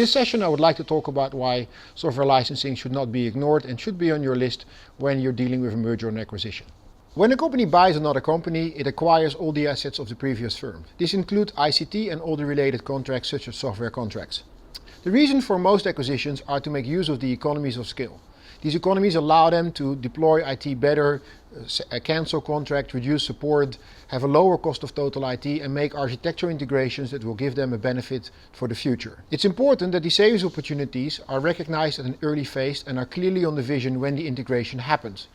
this session I would like to talk about why software licensing should not be ignored and should be on your list when you're dealing with a merger and acquisition. When a company buys another company, it acquires all the assets of the previous firm. This includes ICT and all the related contracts such as software contracts. The reason for most acquisitions are to make use of the economies of scale. These economies allow them to deploy IT better, cancel contract, reduce support, have a lower cost of total IT and make architectural integrations that will give them a benefit for the future. It's important that these savings opportunities are recognized at an early phase and are clearly on the vision when the integration happens.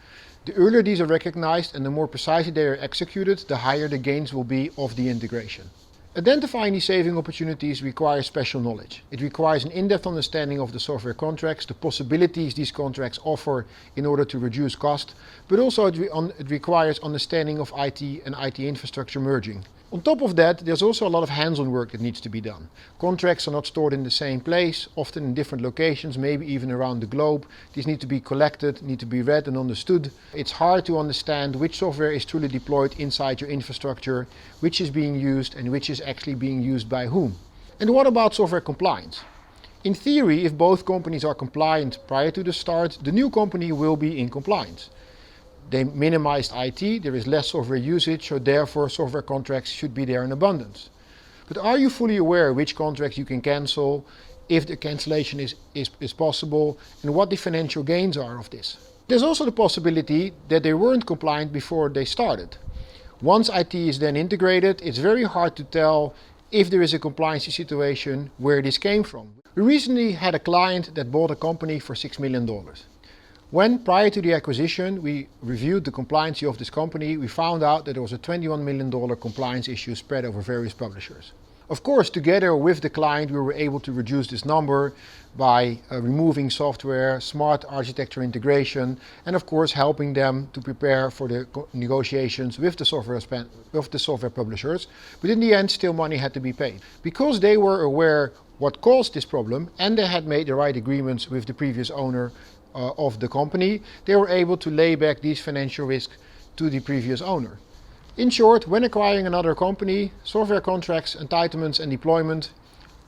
The earlier these are recognized and the more precisely they are executed, the higher the gains will be of the integration. Identifying these saving opportunities requires special knowledge. It requires an in-depth understanding of the software contracts, the possibilities these contracts offer in order to reduce cost, but also it requires understanding of IT and IT infrastructure merging. On top of that, there's also a lot of hands-on work that needs to be done. Contracts are not stored in the same place, often in different locations, maybe even around the globe. These need to be collected, need to be read and understood. It's hard to understand which software is truly deployed inside your infrastructure, which is being used and which is actually being used by whom. And what about software compliance? In theory, if both companies are compliant prior to the start, the new company will be in compliance. They minimized IT, there is less software usage, so therefore software contracts should be there in abundance. But are you fully aware which contracts you can cancel, if the cancellation is possible, and what the financial gains are of this? There's also the possibility that they weren't compliant before they started. Once IT is then integrated, it's very hard to tell if there is a compliance situation where this came from. We recently had a client that bought a company for $6 million. When, prior to the acquisition, we reviewed the compliance of this company, we found out that there was a $21 million compliance issue spread over various publishers. Of course, together with the client, we were able to reduce this number by removing software, smart architecture integration, and of course helping them to prepare for the negotiations with the software publishers. But in the end, still money had to be paid. Because they were aware what caused this problem and they had made the right agreements with the previous owner of the company, they were able to lay back these financial risks to the previous owner. In short, when acquiring another company, software contracts, entitlements and deployment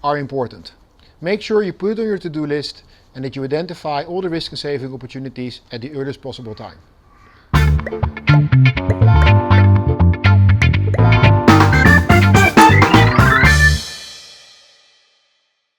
are important. Make sure you put it on your to-do list and that you identify all the risk and saving opportunities at the earliest possible time.